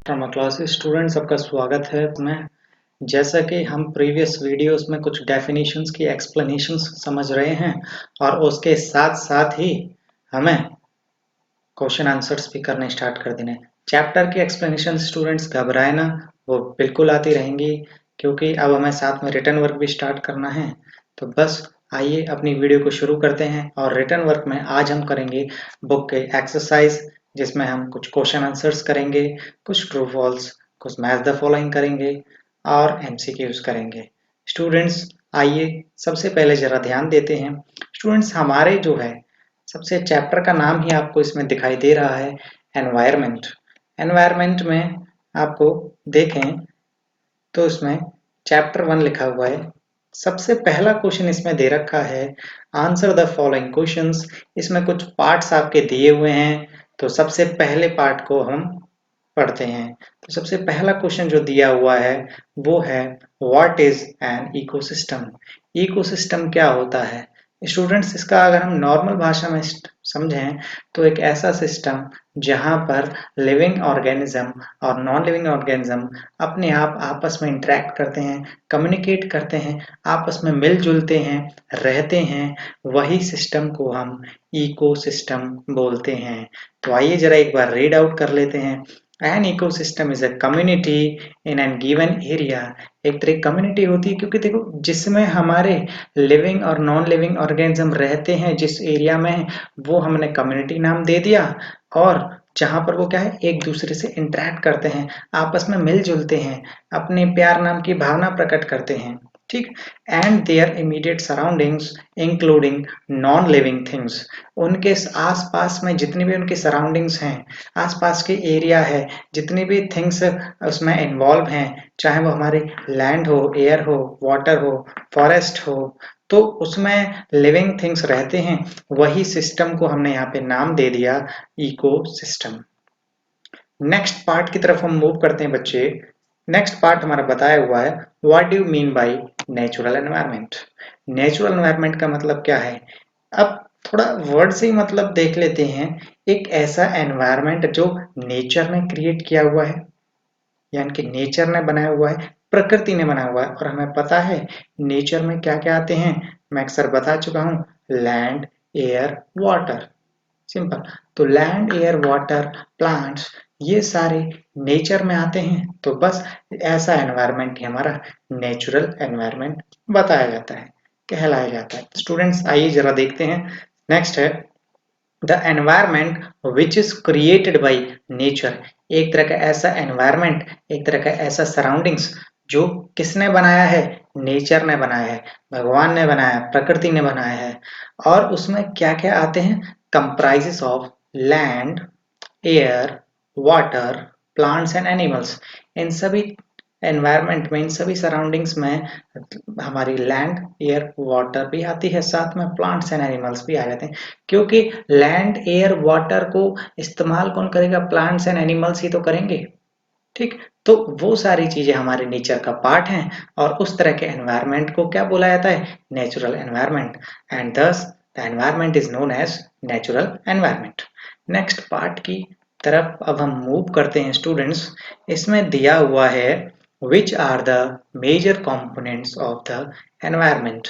Drama classes students, सबका स्वागत है में। जैसा कि हम प्रीवियस वीडियोस में कुछ डेफिनेशंस की एक्सप्लेनेशंस समझ रहे हैं और उसके साथ साथ ही हमें क्वेश्चन आंसर्स भी करने स्टार्ट कर देने। चैप्टर की एक्सप्लेनेशन स्टूडेंट्स घबराए ना, वो बिल्कुल आती रहेंगी क्योंकि अब हमें साथ में रिटर्न वर्क भी स्टार्ट करना है। तो बस आइए अपनी वीडियो को शुरू करते हैं। और रिटर्न वर्क में आज हम करेंगे बुक के एक्सरसाइज, जिसमें हम कुछ क्वेश्चन आंसर्स करेंगे, कुछ ट्रू फॉल्स, कुछ मैच द फॉलोइंग करेंगे और एमसीक्यूज करेंगे। स्टूडेंट्स आइए सबसे पहले जरा ध्यान देते हैं। स्टूडेंट्स हमारे जो है सबसे चैप्टर का नाम ही आपको इसमें दिखाई दे रहा है, एनवायरमेंट। एनवायरमेंट में आपको देखें तो इसमें चैप्टर 1 लिखा हुआ है। सबसे पहला क्वेश्चन इसमें दे रखा है, आंसर द फॉलोइंग क्वेश्चंस। इसमें कुछ पार्ट्स आपके दिए हुए हैं, तो सबसे पहले पार्ट को हम पढ़ते हैं। तो सबसे पहला क्वेश्चन जो दिया हुआ है वो है, what is an ecosystem. Ecosystem क्या होता है स्टूडेंट्स? इसका अगर हम नॉर्मल भाषा में समझें तो एक ऐसा सिस्टम जहां पर लिविंग ऑर्गेनिज्म और नॉन लिविंग ऑर्गेनिज्म अपने आप आपस में इंटरेक्ट करते हैं, कम्युनिकेट करते हैं, आपस में मिलजुलते हैं, रहते हैं, वही सिस्टम को हम इकोसिस्टम बोलते हैं। तो आइए जरा एक बार रीड आउट कर लेते हैं। An ecosystem is a community in an given area. एक तरह कम्युनिटी होती है क्योंकि देखो जिसमें हमारे लिविंग और नॉन लिविंग ऑर्गेनिज्म रहते हैं, जिस एरिया में, वो हमने कम्युनिटी नाम दे दिया। और जहां पर वो क्या है, एक दूसरे से इंटरेक्ट करते हैं, आपस में मिलजुलते हैं, अपने प्यार नाम की भावना प्रकट करते हैं, ठीक। And their immediate surroundings including non living things. उनके आसपास में जितनी भी उनकी सराउंडिंग्स हैं, आसपास के एरिया है, जितनी भी थिंग्स उसमें इन्वॉल्व हैं, चाहे वो हमारी लैंड हो, एयर हो, वाटर हो, फॉरेस्ट हो, तो उसमें लिविंग थिंग्स रहते हैं। वही सिस्टम को हमने यहाँ पे नाम दे दिया इकोसिस्टम। नेक्स्ट पार्ट की तरफ हम मूव करते हैं बच्चे। नेक्स्ट पार्ट हमारा बताया हुआ है, what do you mean by natural environment. Natural environment का मतलब क्या है? अब थोड़ा वर्ड से ही मतलब देख लेते हैं। एक ऐसा एनवायरनमेंट जो नेचर ने क्रिएट किया हुआ है, यानी कि नेचर ने बनाया हुआ है, प्रकृति ने बनाया हुआ है। और हमें पता है नेचर में क्या क्या आते हैं, मैं अक्सर बता चुका हूं, लैंड, एयर, वाटर, सिंपल। तो लैंड, एयर, वाटर, प्लांट्स, ये सारे नेचर में आते हैं। तो बस ऐसा एनवायरनमेंट ही हमारा नेचुरल एनवायरनमेंट बताया जाता है, कहलाया जाता है। स्टूडेंट्स आइए जरा देखते हैं। नेक्स्ट है, the environment which is created by nature. एक तरह का ऐसा एनवायरनमेंट, एक तरह का ऐसा सराउंडिंग्स जो किसने बनाया है? नेचर ने बनाया है, भगवान ने बनाया है, प्रकृति ने बनाया है। और उसमें क्या क्या आते हैं? Comprises of land, air, water, plants and animals. इन सभी एनवायरनमेंट में, इन सभी सराउंडिंग्स में हमारी लैंड, एयर, वाटर भी आती है, साथ में प्लांट्स एंड एनिमल्स भी आ जाते हैं। क्योंकि लैंड, एयर, वाटर को इस्तेमाल कौन करेगा? प्लांट्स एंड एनिमल्स ही तो करेंगे, ठीक। तो वो सारी चीजें हमारे नेचर का पार्ट हैं और उस तरह के एनवायरनमेंट को क्या बोला जाता है? Natural environment. And thus the environment is known as natural environment. Next part की तरफ अब हम मूव करते हैं स्टूडेंट्स। इसमें दिया हुआ है, which are the major components of the environment.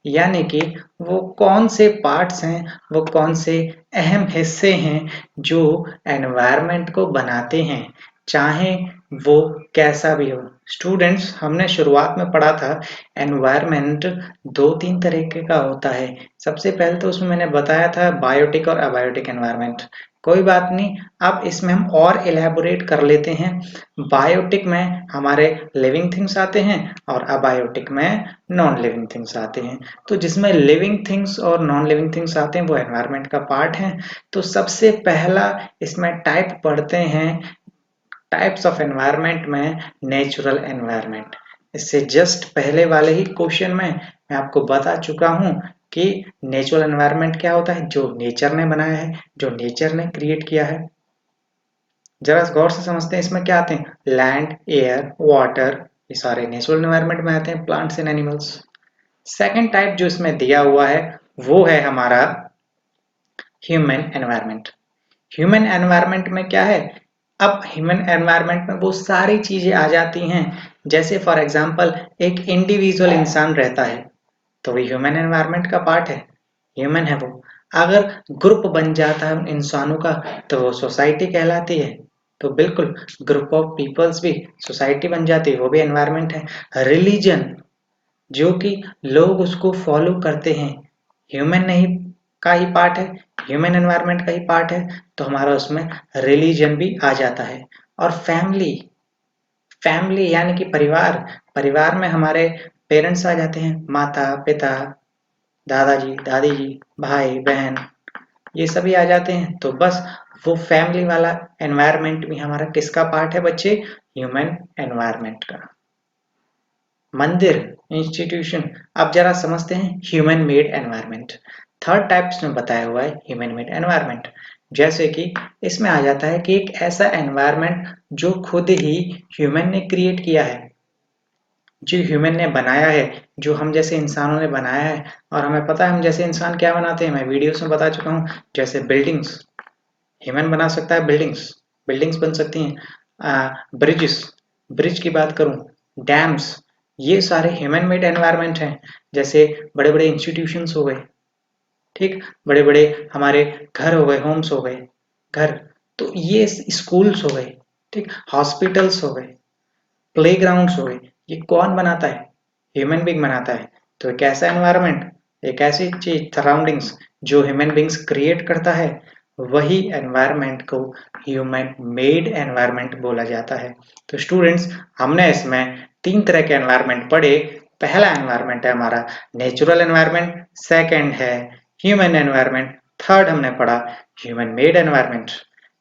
यानी कि वो कौन से पार्ट्स हैं, वो कौन से अहम हिस्से हैं जो एनवायरनमेंट को बनाते हैं, चाहे वो कैसा भी हो। स्टूडेंट्स हमने शुरुआत में पढ़ा था एनवायरनमेंट दो तीन तरीके का होता है। सबसे पहले तो उसमें मैंने बताया था बायोटिक और अबायोटिक एनवायरनमेंट। कोई बात नहीं, अब इसमें हम और इलेबोरेट कर लेते हैं। बायोटिक में हमारे लिविंग थिंग्स आते हैं और अबायोटिक में नॉन लिविंग थिंग्स आते हैं। तो जिसमें लिविंग थिंग्स और नॉन लिविंग थिंग्स आते हैं वो एनवायरनमेंट का पार्ट है। तो सबसे पहला इसमें टाइप पढ़ते हैं, टाइप्स ऑफ एनवायरनमेंट में नेचुरल एनवायरनमेंट। इससे जस्ट पहले वाले ही क्वेश्चन में मैं आपको बता चुका हूं कि नेचुरल एनवायरनमेंट क्या होता है, जो नेचर ने बनाया है, जो नेचर ने क्रिएट किया है। जरा गौर से समझते हैं इसमें क्या आते हैं, लैंड, एयर, वाटर, ये सारे नेचुरल एनवायरनमेंट में आते हैं, plants and animals. Second type जो इसमें दिया हुआ है वो है हमारा, ह्यूमन एनवायरनमेंट। ह्यूमन एनवायरनमेंट में क्या है? अब ह्यूमन एनवायरनमेंट में वो सारी चीजें आ जाती हैं, जैसे फॉर एग्जांपल एक इंडिविजुअल इंसान रहता है तो वो ह्यूमन एनवायरनमेंट का पार्ट है, ह्यूमन है वो। अगर ग्रुप बन जाता है इंसानों का तो वो सोसाइटी कहलाती है। तो बिल्कुल ग्रुप ऑफ पीपल्स भी सोसाइटी बन जाती है, वो भी एनवायरनमेंट है। रिलीजन जो कि लोग उसको फॉलो करते हैं, ह्यूमन नहीं का ही पार्ट है, ह्यूमन एनवायरनमेंट का ही पार्ट है, तो हमारा उसमें रिलीजन भी आ जाता है। और फैमिली, फैमिली यानी कि परिवार, परिवार में हमारे पेरेंट्स आ जाते हैं, माता पिता, दादाजी दादी जी, भाई बहन, ये सभी आ जाते हैं। तो बस वो फैमिली वाला एनवायरनमेंट भी हमारा किसका पार्ट है बच्चे? ह्यूमन एनवायरनमेंट का। मंदिर, इंस्टीट्यूशन। अब जरा समझते हैं human made environment. Third types में बताया हुआ है ह्यूमन मेड एनवायरनमेंट। जैसे कि इसमें आ जाता है कि एक ऐसा एनवायरनमेंट जो खुद ही ह्यूमन ने क्रिएट किया है, जो ह्यूमन ने बनाया है, जो हम जैसे इंसानों ने बनाया है। और हमें पता है हम जैसे इंसान क्या बनाते हैं, मैं वीडियोस में बता चुका हूँ। जैसे बिल्डिंग्स, ह्यूमन बना सकता है बिल्डिंग्स, बिल्डिंग्स बन सकती हैं। ब्रिजेस, ब्रिज की बात करूं, डैम्स, ये सारे ह्यूमन मेड एनवायरनमेंट हैं। जैसे बड़े बड़े इंस्टीट्यूशंस हो गए, ठीक, बड़े बड़े हमारे घर हो गए, होम्स हो गए, घर, तो ये स्कूल्स हो गए, ठीक, हॉस्पिटल्स हो गए, प्लेग्राउंड्स हो गए, ये कौन बनाता है? ह्यूमन बीइंग बनाता है। तो एक ऐसा एनवायरनमेंट, एक ऐसी चीज सराउंडिंग्स जो ह्यूमन बीइंग्स क्रिएट करता है, वही एनवायरनमेंट को ह्यूमन मेड एनवायरनमेंट बोला जाता है। तो स्टूडेंट्स, हमने इसमें तीन तरह के एनवायरनमेंट पढ़े। पहला एनवायरनमेंट है हमारा नेचुरल एनवायरनमेंट, सेकंड है ह्यूमन एनवायरनमेंट, थर्ड हमने पढ़ा human made environment.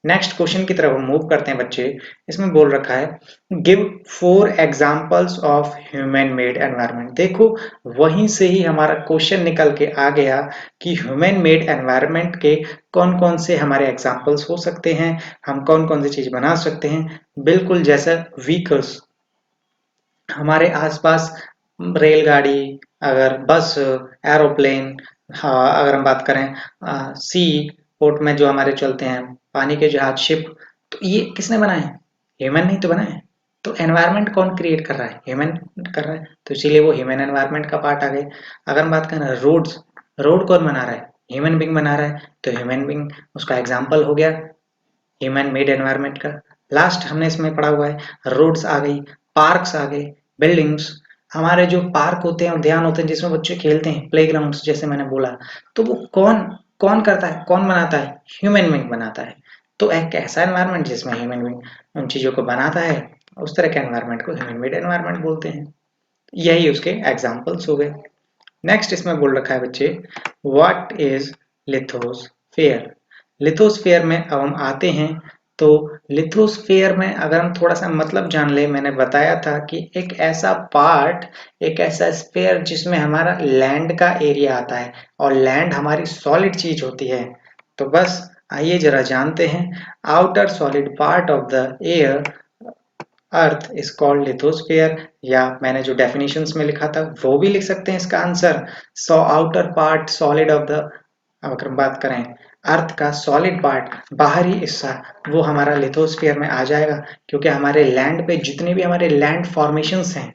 Next question की तरफ हम मूव करते हैं बच्चे। इसमें बोल रखा है give 4 examples of human made environment. देखो वहीं से ही हमारा क्वेश्चन निकल के आ गया कि ह्यूमन मेड एनवायरनमेंट के कौन कौन से हमारे एग्जांपल्स हो सकते हैं, हम कौन कौन सी चीज बना सकते हैं। बिल्कुल जैसे व्हीकल्स, हमारे आसपास रेलगाड़ी, अगर बस, एरोप्लेन, हाँ अगर हम बात करें सी पोर्ट में जो हमारे चलते हैं, पानी के जहाज, शिप, तो ये किसने बनाए? ह्यूमन नहीं तो बनाए। तो एनवायरनमेंट कौन क्रिएट कर रहा है? ह्यूमन कर रहा है, तो इसीलिए वो ह्यूमन एनवायरनमेंट का पार्ट आ गए। अगर हम बात करें रोड्स, रोड कौन बना रहा है? ह्यूमन बीइंग बना रहा है, तो ह्यूमन बीइंग उसका एग्जाम्पल हो गया ह्यूमन मेड एनवायरनमेंट का। लास्ट हमने इसमें पढ़ा हुआ है रोड्स आ गई, पार्क्स आ गए, बिल्डिंग्स, हमारे जो पार्क होते हैं, उद्यान होते हैं जिसमें बच्चे खेलते हैं, प्लेग्राउंड्स जैसे मैंने बोला, तो वो कौन कौन करता है, कौन बनाता है? ह्यूमन बीइंग बनाता है। तो एक ऐसा एनवायरनमेंट जिसमें ह्यूमन बीइंग उन चीजों को बनाता है, उस तरह के एनवायरनमेंट को ह्यूमन मेड एनवायरनमेंट बोलते हैं। यही उसके एग्जाम्पल्स हो गए। नेक्स्ट इसमें बोल रखा है बच्चे व्हाट इज लिथोस्फेयर। लिथोस्फेयर में अब हम आते हैं। तो लिथोस्फेयर में अगर हम थोड़ा सा मतलब जान ले, मैंने बताया था कि एक ऐसा पार्ट, एक ऐसा स्फेयर जिसमें हमारा लैंड का एरिया आता है, और लैंड हमारी सॉलिड चीज होती है। तो बस आइए जरा जानते हैं। Outer solid part of the air earth is called lithosphere, या मैंने जो डेफिनेशंस में लिखा था वो भी लिख सकते हैं इसका answer. So outer part solid of the, अगर हम बात करें अर्थ का सॉलिड पार्ट, बाहरी हिस्सा, वो हमारा लिथोस्फेयर में आ जाएगा। क्योंकि हमारे लैंड पे जितने भी हमारे लैंड फॉर्मेशंस हैं,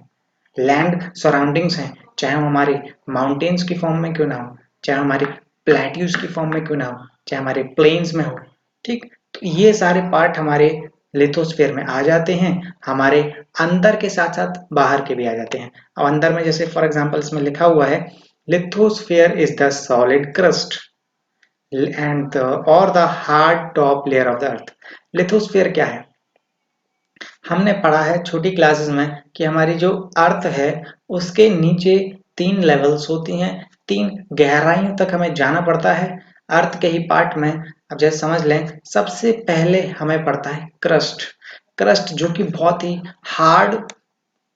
लैंड सराउंडिंग्स हैं, चाहे वो हमारे माउंटेन्स की फॉर्म में क्यों ना हो, चाहे हमारे प्लेट्यूज की फॉर्म में क्यों ना हो, चाहे हमारे प्लेन्स में हो, ठीक, तो ये सारे पार्ट हमारे लिथोस्फेयर में आ जाते हैं। हमारे अंदर के साथ साथ बाहर के भी आ जाते हैं। अब अंदर में जैसे फॉर एग्जांपल इसमें लिखा हुआ है lithosphere is the solid crust and और the hard top layer of the earth. Lithosphere क्या है? हमने पढ़ा है छोटी क्लासेस में कि हमारी जो अर्थ है उसके नीचे 3 लेवल्स होती हैं, 3 गहराइयों तक हमें जाना पड़ता है अर्थ के ही पार्ट में। अब जैसे समझ लें, सबसे पहले हमें पड़ता है क्रस्ट। क्रस्ट जो कि बहुत ही हार्ड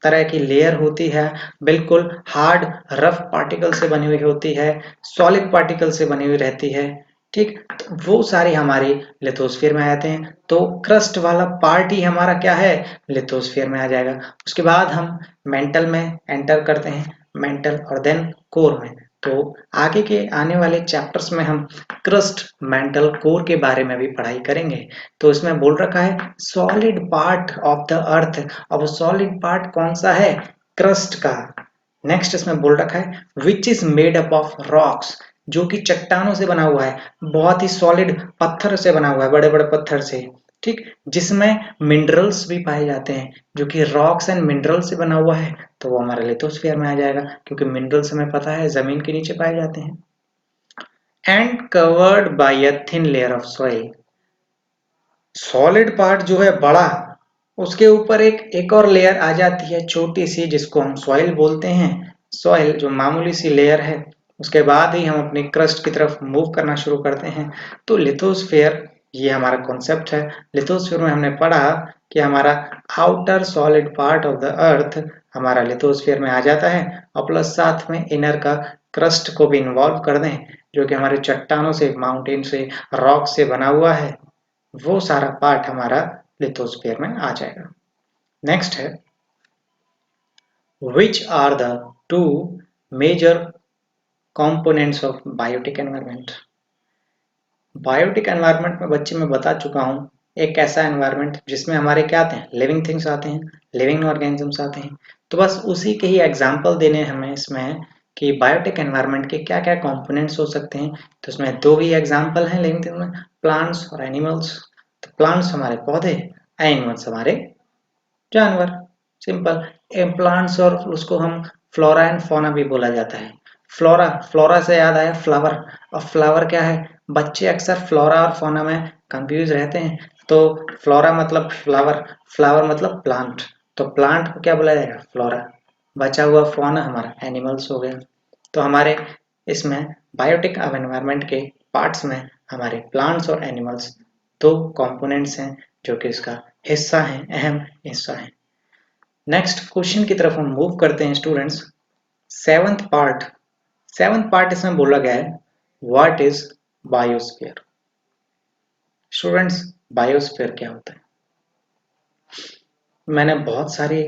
तरह की लेयर होती है, बिल्कुल हार्ड रफ पार्टिकल से बनी हुई होती है, सॉलिड पार्टिकल से बनी हुई रहती है, ठीक, तो वो सारे हमारे लिथोस्फीयर में आते हैं। तो क्रस्ट वाला पार्ट ही हमारा क्या है? लिथोस्फीयर में आ जाएगा। उसके बाद हम मेंटल में एंटर करते हैं, मेंटल और देन कोर में। तो आगे के आने वाले चैप्टर्स में हम क्रस्ट मेंटल कोर के बारे में भी पढ़ाई करेंगे। तो इसमें बोल रखा है सॉलिड पार्ट ऑफ द अर्थ। अब सॉलिड पार्ट कौन सा है? क्रस्ट का। नेक्स्ट इसमें बोल रखा है which is made up of rocks, जो कि चट्टानों से बना हुआ है, बहुत ही सॉलिड पत्थर से बना हुआ है, बड़े बड़े पत्थर से, ठीक, जिसमें मिनरल्स भी पाए जाते हैं, जो कि रॉक्स एंड मिनरल से बना हुआ है, तो वो हमारे लिथोस्फीयर में आ जाएगा, क्योंकि मिनरल्स हमें पता है जमीन के नीचे पाए जाते हैं। And covered by a thin layer of soil. Solid part जो है बड़ा, उसके ऊपर एक और लेयर आ जाती है छोटी सी, जिसको हम सॉइल बोलते हैं। सॉइल जो मामूली सी लेयर है, उसके बाद ही हम अपनी क्रस्ट की तरफ मूव करना शुरू करते हैं। तो लिथोस्फीयर ये हमारा कॉन्सेप्ट है। लिथोस्फीयर में हमने पढ़ा कि हमारा outer solid part of the अर्थ हमारा लिथोस्फीयर में आ जाता है, और प्लस साथ में इनर का क्रस्ट को भी इन्वॉल्व कर दें, जो कि हमारे चट्टानों से, माउंटेन से, रॉक से बना हुआ है, वो सारा पार्ट हमारा लिथोस्फीयर में आ जाएगा। नेक्स्ट है which are the two major components of biotic environment। Biotic environment में बच्चे मैं बता चुका हूँ, एक ऐसा एनवायरनमेंट जिसमें हमारे क्या आते हैं, लिविंग थिंग्स आते हैं, लिविंग ऑर्गेनिजम्स आते हैं। तो बस उसी के ही एग्जांपल देने हमें इसमें कि बायोटिक एनवायरनमेंट के क्या क्या कंपोनेंट्स हो सकते हैं। तो इसमें दो ही एग्जांपल हैं लिविंग थिंग्स में, प्लांट्स और एनिमल्स। तो प्लांट्स हमारे पौधे, एनिमल्स हमारे जानवर, सिंपल। प्लांट्स और उसको हम फ्लोरा एंड फौना भी बोला जाता है। फ्लोरा, फ्लोरा से याद आया फ्लावर, और फ्लावर क्या है, बच्चे अक्सर फ्लोरा और फौना में कंफ्यूज रहते हैं। तो फ्लोरा मतलब फ्लावर, फ्लावर मतलब प्लांट, तो प्लांट को क्या बोला जाएगा, फ्लोरा। बचा हुआ फौना हमारा एनिमल्स हो गया। तो हमारे इसमें बायोटिक एनवायरनमेंट के पार्ट्स में हमारे प्लांट्स और एनिमल्स दो कंपोनेंट्स हैं, जो कि इसका हिस्सा है, अहम हिस्सा है। नेक्स्ट क्वेश्चन की तरफ हम मूव करते हैं स्टूडेंट्स। सेवंथ पार्ट इसमें बोला गया है what is biosphere. Students biosphere क्या होता है? मैंने बहुत सारी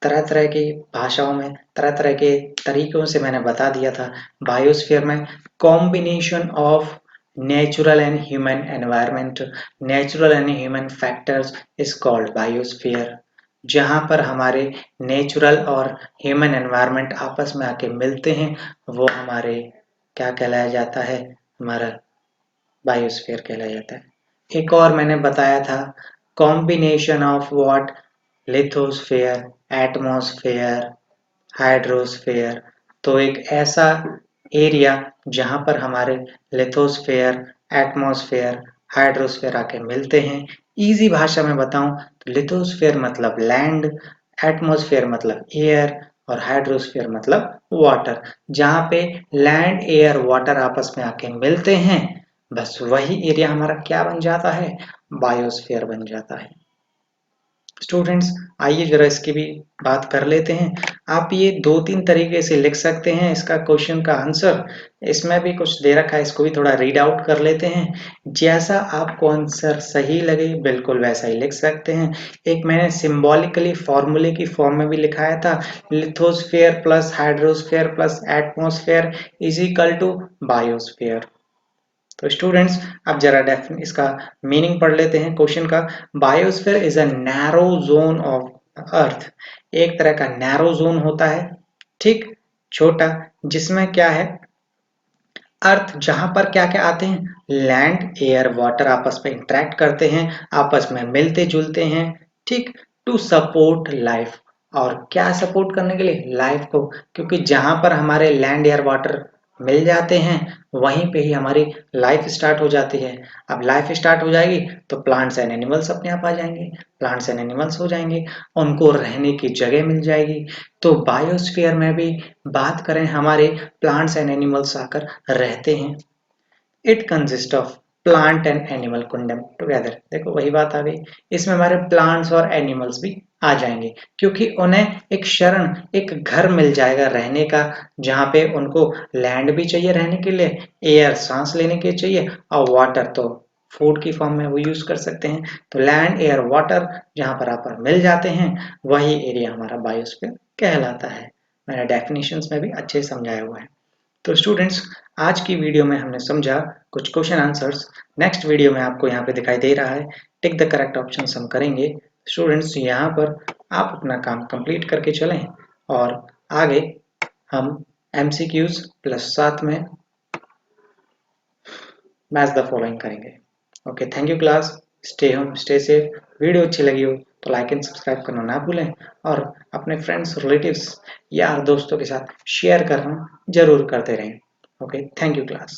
तरह तरह की भाषाओं में, तरह तरह के तरीकों से मैंने बता दिया था। बायोस्फीयर में combination of natural and human environment, natural and human factors is called biosphere. जहां पर हमारे नेचुरल और ह्यूमन एनवायरनमेंट आपस में आके मिलते हैं, वो हमारे क्या कहलाया जाता है, हमारा बायोस्फीयर कहलाया जाता है। एक और मैंने बताया था combination of what, lithosphere, atmosphere, hydrosphere. तो एक ऐसा एरिया जहां पर हमारे लिथोस्फीयर, एटमॉस्फेयर, हाइड्रोस्फीयर आके मिलते हैं। इजी भाषा में बताऊं तो लिथोस्फीयर मतलब लैंड, एटमॉस्फेयर मतलब एयर, और हाइड्रोस्फीयर मतलब वाटर। जहां पे लैंड, एयर, वाटर आपस में आके मिलते हैं, बस वही एरिया हमारा क्या बन जाता है, बायोस्फीयर बन जाता है। स्टूडेंट्स आइए जरा इसकी भी बात कर लेते हैं। आप ये दो तीन तरीके से लिख सकते हैं इसका क्वेश्चन का आंसर। इसमें भी कुछ दे रखा है, इसको भी थोड़ा रीड आउट कर लेते हैं। जैसा आपको आंसर सही लगे बिल्कुल वैसा ही लिख सकते हैं। एक मैंने सिंबॉलिकली फॉर्मूले की फॉर्म में भी लिखाया था, lithosphere plus hydrosphere plus atmosphere is equal to biosphere. तो स्टूडेंट्स अब जरा इसका मीनिंग पढ़ लेते हैं क्वेश्चन का। Biosphere is a narrow zone of earth. एक तरह का नैरो जोन होता है, ठीक, छोटा, जिसमें क्या है, अर्थ जहां पर क्या क्या आते हैं, लैंड, एयर, वाटर आपस में इंटरेक्ट करते हैं, आपस में मिलते जुलते हैं, ठीक, टू सपोर्ट लाइफ। और क्या सपोर्ट करने के लिए, लाइफ को, क्योंकि जहां पर हमारे लैंड, एयर, वाटर मिल जाते हैं, वहीं पे ही हमारी लाइफ स्टार्ट हो जाती है। अब लाइफ स्टार्ट हो जाएगी तो प्लांट्स एंड एनिमल्स अपने आप आ जाएंगे, प्लांट्स एंड एनिमल्स हो जाएंगे, उनको रहने की जगह मिल जाएगी। तो बायोस्फीयर में भी बात करें, हमारे प्लांट्स एंड एनिमल्स आकर रहते हैं। It consist of plant and animal kingdom together. देखो वही बात आ गई, इसमें हमारे प्लांट्स और एनिमल्स भी आ जाएंगे, क्योंकि उन्हें एक शरण, एक घर मिल जाएगा रहने का, जहाँ पे उनको लैंड भी चाहिए रहने के लिए, एयर सांस लेने के चाहिए, और वाटर तो फूड की फॉर्म में वो यूज कर सकते हैं। तो लैंड, एयर, वाटर जहाँ पर आप मिल जाते हैं, वही एरिया हमारा बायोस्फीयर कहलाता है। मैंने डेफिनेशंस में भी अच्छे से समझाया हुआ है। तो स्टूडेंट्स, आज की वीडियो में हमने समझा कुछ क्वेश्चन आंसर्स। नेक्स्ट वीडियो में आपको यहाँ पे दिखाई दे रहा है टिक द करेक्ट ऑप्शन हम करेंगे। स्टूडेंट्स, यहाँ पर आप अपना काम कंप्लीट करके चलें और आगे हम MCQs प्लस साथ में मैच द फॉलोइंग करेंगे। Okay, thank you class. Stay home, stay safe. Video अच्छी लगी हो तो लाइक एंड सब्सक्राइब करना ना भूलें और अपने फ्रेंड्स, रिलेटिव्स, यार दोस्तों के साथ शेयर करना जरूर करते रहें। Okay, thank you class.